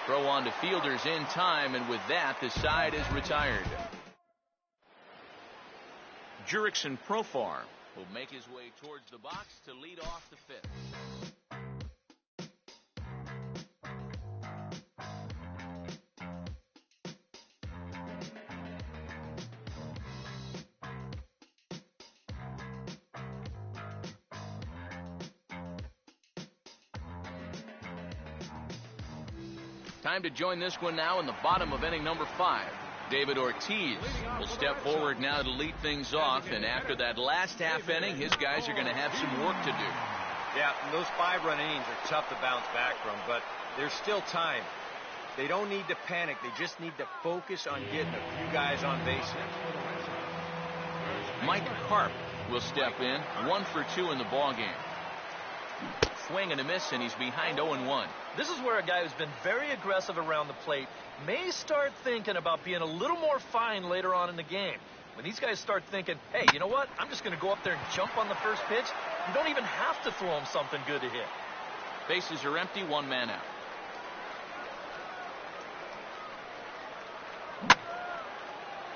Throw on to fielders in time, and with that, the side is retired. Jurickson Profar will make his way towards the box to lead off the fifth. Time to join this one now in the bottom of inning number 5. David Ortiz will step forward now to lead things off, and after that last half inning, his guys are going to have some work to do. Yeah, those 5-run innings are tough to bounce back from, but there's still time. They don't need to panic. They just need to focus on getting a few guys on base. Mike Karp will step in, 1 for 2 in the ballgame. Swing and a miss, and he's behind 0-1. This is where a guy who's been very aggressive around the plate may start thinking about being a little more fine later on in the game. When these guys start thinking, hey, you know what? I'm just going to go up there and jump on the first pitch. You don't even have to throw him something good to hit. Bases are empty, 1 man out.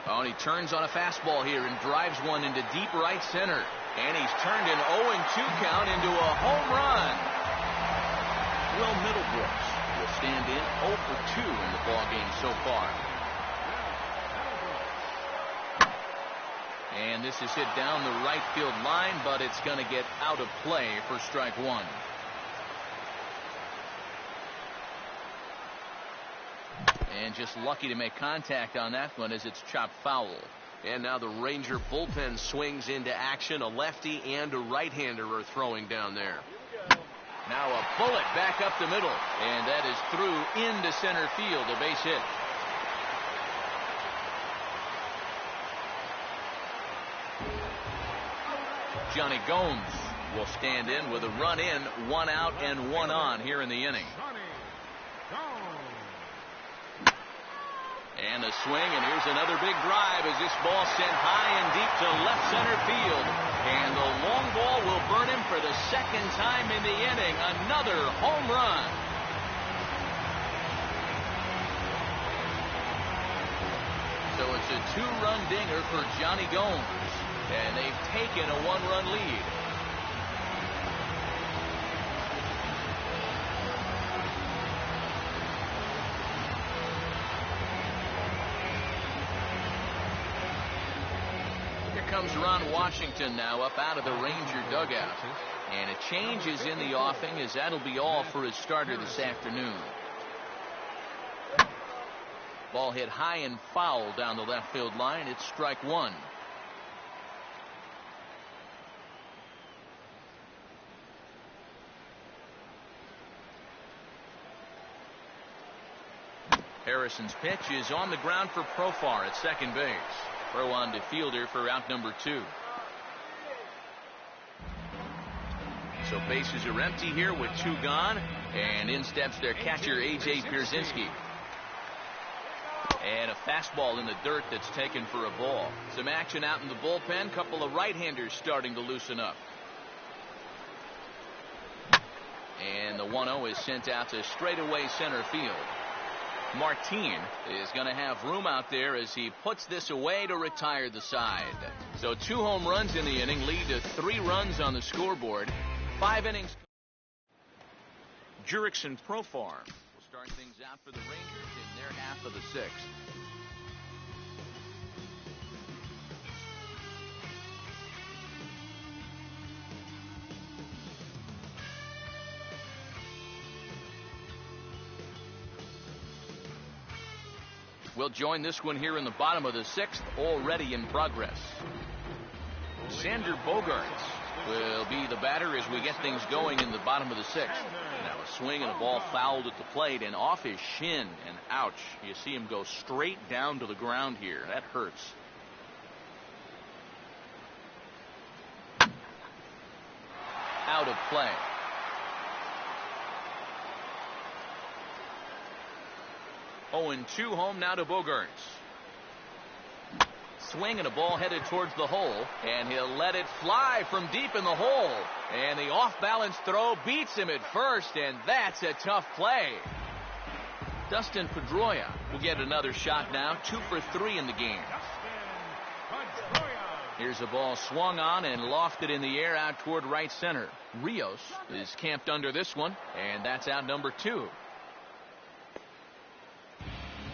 Oh, and he turns on a fastball here and drives one into deep right center. And he's turned an 0-2 count into a home run. Will Middlebrooks will stand in 0 for 2 in the ballgame so far. And this is hit down the right field line, but it's going to get out of play for strike 1. And just lucky to make contact on that one as it's chopped foul. And now the Ranger bullpen swings into action. A lefty and a right-hander are throwing down there. Now a bullet back up the middle, and that is through into center field, a base hit. Johnny Gomes will stand in with a run in, 1 out and 1 on here in the inning. And a swing, and here's another big drive as this ball sent high and deep to left center field. And the long ball will burn him for the second time in the inning. Another home run. So it's a 2-run dinger for Johnny Gomes, and they've taken a 1-run lead. Comes Ron Washington now up out of the Ranger dugout, and a change is in the offing as that'll be all for his starter this afternoon. Ball hit high and foul down the left field line. It's strike 1. Harrison's pitch is on the ground for Profar at second base. Throw on to fielder for out number 2. So bases are empty here with 2 gone, and in steps their catcher A.J. Pierzynski. And a fastball in the dirt that's taken for a ball. Some action out in the bullpen. Couple of right-handers starting to loosen up. And the 1-0 is sent out to straightaway center field. Martin is going to have room out there as he puts this away to retire the side. So 2 home runs in the inning lead to 3 runs on the scoreboard. 5 innings. Jurickson Profar will start things out for the Rangers in their half of the 6th. We'll join this one here in the bottom of the 6th, already in progress. Xander Bogaerts will be the batter as we get things going in the bottom of the 6th. Now a swing and a ball fouled at the plate and off his shin, and ouch. You see him go straight down to the ground here. That hurts. Out of play. Oh, and 2 home now to Bogaerts. Swing and a ball headed towards the hole, and he'll let it fly from deep in the hole. And the off-balance throw beats him at first, and that's a tough play. Dustin Pedroia will get another shot now, 2 for 3 in the game. Here's a ball swung on and lofted in the air out toward right center. Rios is camped under this one, and that's out number 2.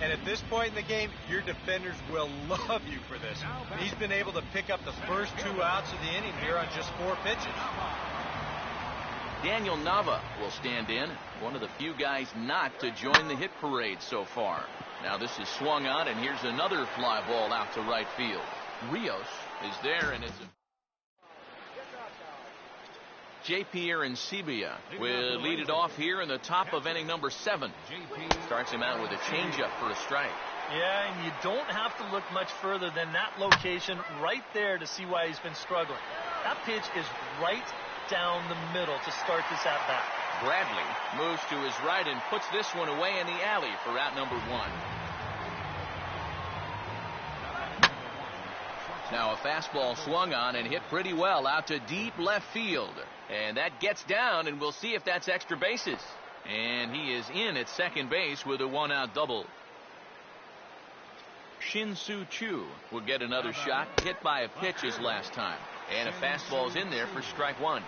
And at this point in the game, your defenders will love you for this. He's been able to pick up the first 2 outs of the inning here on just 4 pitches. Daniel Nava will stand in, one of the few guys not to join the hit parade so far. Now this is swung on, and here's another fly ball out to right field. Rios is there, and it's a J.P. Arancibia will lead it off here in the top of inning number 7. Starts him out with a changeup for a strike. Yeah, and you don't have to look much further than that location right there to see why he's been struggling. That pitch is right down the middle to start this at-bat. Bradley moves to his right and puts this one away in the alley for out number 1. Now a fastball swung on and hit pretty well out to deep left field. And that gets down, and we'll see if that's extra bases. And he is in at second base with a 1-out double. Shin-Soo Choo will get another shot, hit by a pitch his last time. And a fastball's in there for strike 1.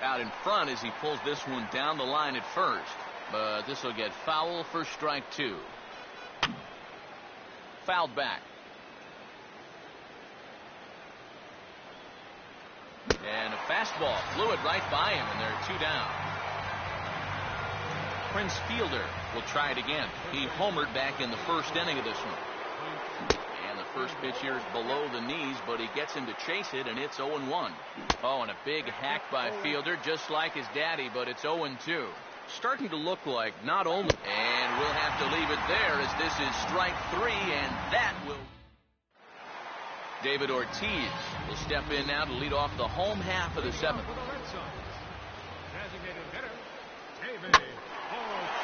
Out in front as he pulls this one down the line at first. But this will get foul for strike 2. Fouled back. And a fastball flew it right by him, and there are 2 down. Prince Fielder will try it again. He homered back in the first inning of this one. And the first pitch here is below the knees, but he gets him to chase it, and it's 0-1. Oh, and a big hack by Fielder, just like his daddy, but it's 0-2. Starting to look like not only, and we'll have to leave it there as this is strike 3, and that will. David Ortiz will step in now to lead off the home half of the 7th.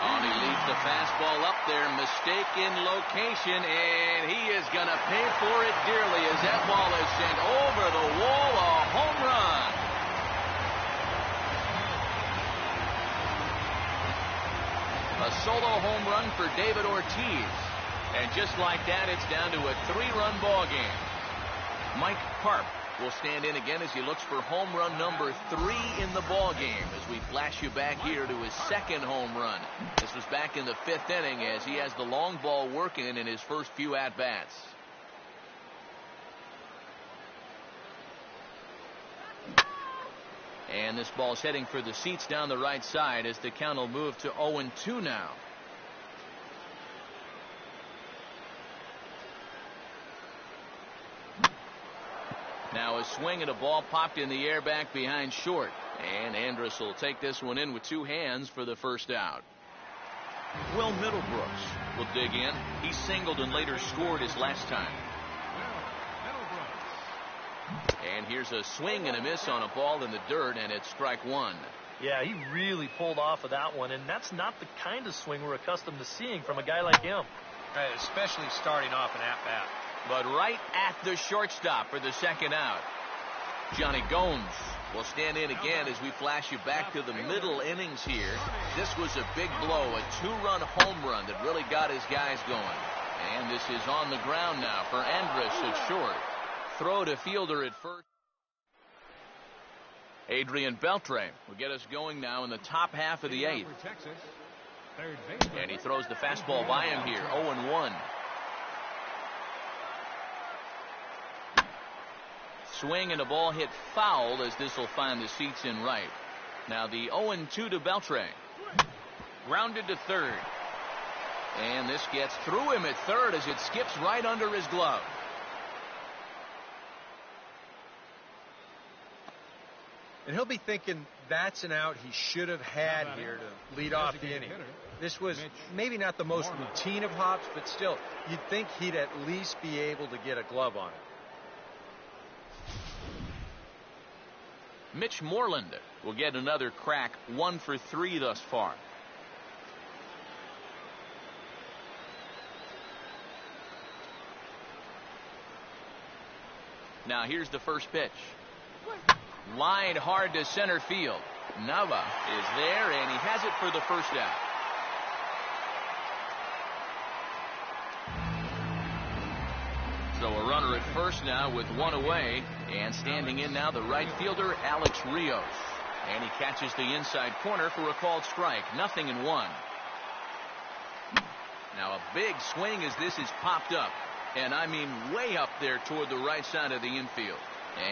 And he leaves the fastball up there, mistaken location, and he is going to pay for it dearly as that ball is sent over the wall, a home run. A solo home run for David Ortiz. And just like that, it's down to a 3-run ball game. Mike Karp will stand in again as he looks for home run number 3 in the ball game as we flash you back here to his 2nd home run. This was back in the 5th inning as he has the long ball working in his first few at-bats. And this ball's heading for the seats down the right side as the count will move to 0-2 now. Now a swing and a ball popped in the air back behind short. And Andrus will take this one in with 2 hands for the first out. Will Middlebrooks will dig in. He singled and later scored his last time. And here's a swing and a miss on a ball in the dirt, and it's strike 1. Yeah, he really pulled off of that one, and that's not the kind of swing we're accustomed to seeing from a guy like him. Especially starting off an at-bat. But right at the shortstop for the 2nd out. Johnny Gomes will stand in again as we flash you back to the middle innings here. This was a big blow, a 2-run home run that really got his guys going. And this is on the ground now for Andrus at short. Throw to Fielder at first. Adrian Beltre will get us going now in the top half of the 8th. And he throws the fastball by him here, 0-1. Swing and a ball hit foul as this will find the seats in right. Now the 0-2 to Beltre. Grounded to third. And this gets through him at third as it skips right under his glove. And he'll be thinking that's an out he should have had here to lead off the inning. This was maybe not the most routine of hops, but still, you'd think he'd at least be able to get a glove on it. Mitch Moreland will get another crack, 1 for 3 thus far. Now here's the first pitch. Lined hard to center field. Nava is there, and he has it for the first out. So a runner at first now with one away, and standing in now the right fielder Alex Rios, and he catches the inside corner for a called strike. 0-1. Now a big swing as this is popped up, and I mean way up there toward the right side of the infield,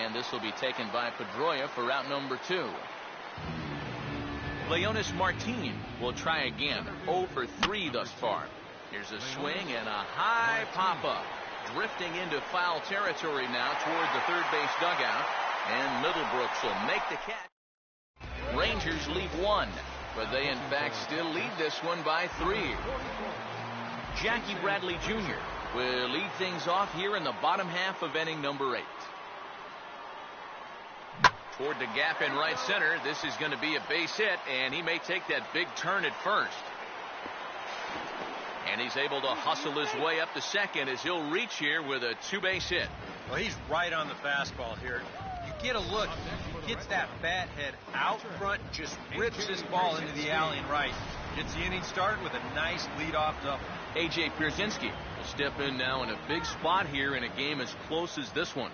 and this will be taken by Pedroia for out number 2. Leonis Martin will try again. 0 for 3 thus far. Here's a swing and a high pop-up. Drifting into foul territory now toward the third base dugout. And Middlebrooks will make the catch. Rangers lead 1, but they in fact still lead this one by 3. Jackie Bradley Jr. will lead things off here in the bottom half of inning number 8. Toward the gap in right center. This is going to be a base hit, and he may take that big turn at first. And he's able to hustle his way up to second as he'll reach here with a 2-base hit. Well, he's right on the fastball here. You get a look. He gets that bat head out front, just rips this ball into the alley and right. Gets the inning started with a nice leadoff double. A.J. Pierzynski will step in now in a big spot here in a game as close as this one.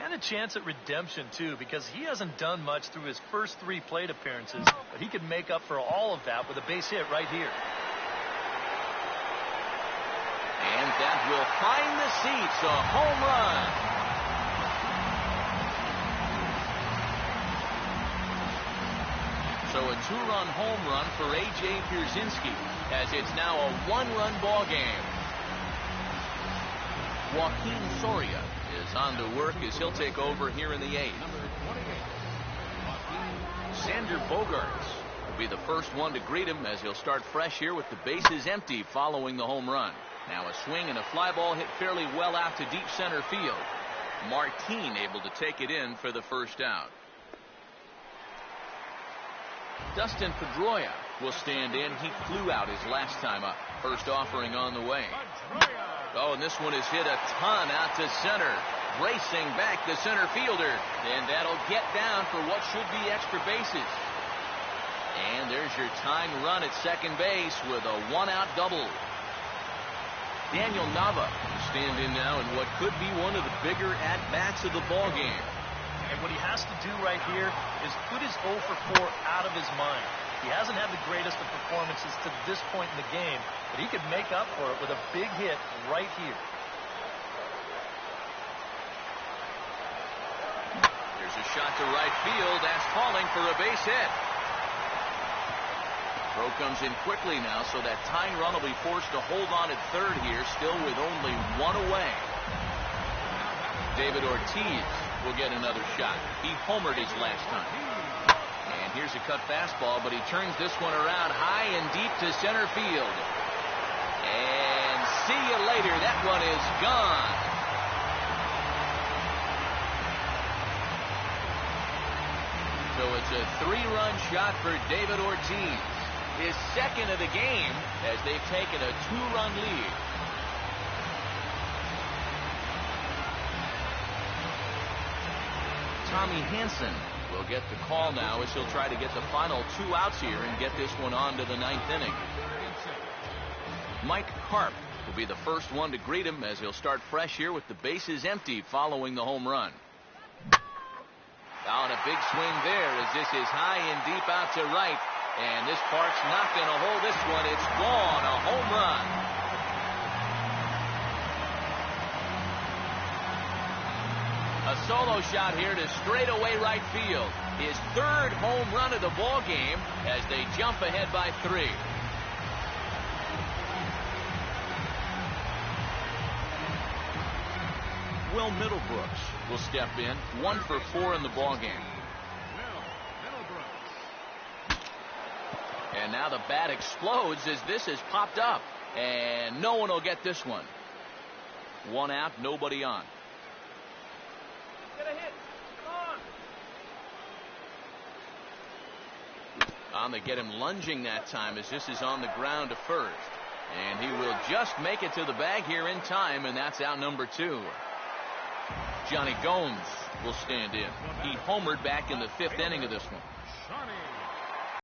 And a chance at redemption, too, because he hasn't done much through his first 3 plate appearances, but he could make up for all of that with a base hit right here. And that will find the seats, a home run. So a 2-run home run for A.J. Pierzynski, as it's now a 1-run ball game. Joaquin Soria is on to work as he'll take over here in the 8th. Sander Bogaerts will be the first one to greet him as he'll start fresh here with the bases empty following the home run. Now a swing and a fly ball hit fairly well out to deep center field. Martin able to take it in for the first out. Dustin Pedroia will stand in. He flew out his last time up. First offering on the way. Oh, and this one is hit a ton out to center. Racing back the center fielder. And that'll get down for what should be extra bases. And there's your tying run at second base with a 1-out double. Daniel Nava will stand in now in what could be one of the bigger at-bats of the ball game. And what he has to do right here is put his 0 for 4 out of his mind. He hasn't had the greatest of performances to this point in the game, but he could make up for it with a big hit right here. Here's a shot to right field. That's falling for a base hit. Throw comes in quickly now, so that tying run will be forced to hold on at third here, still with only 1 away. David Ortiz will get another shot. He homered his last time. And here's a cut fastball, but he turns this one around high and deep to center field. And see you later. That one is gone. So it's a 3-run shot for David Ortiz. His second of the game as they've taken a 2-run lead. Tommy Hansen will get the call now as he'll try to get the final 2 outs here and get this one on to the 9th inning. Mike Karp will be the first one to greet him as he'll start fresh here with the bases empty following the home run. Down a big swing there as this is high and deep out to right. And this park's not going to hold this one. It's gone. A home run. A solo shot here to straightaway right field. His 3rd home run of the ball game as they jump ahead by 3. Will Middlebrooks will step in. 1 for 4 in the ball game. And now the bat explodes as this is popped up. And no one will get this one. 1 out, nobody on. Get a hit. Come on. On, they get him lunging that time as this is on the ground to first. And he will just make it to the bag here in time, and that's out number 2. Johnny Gomes will stand in. He homered back in the 5th inning of this one.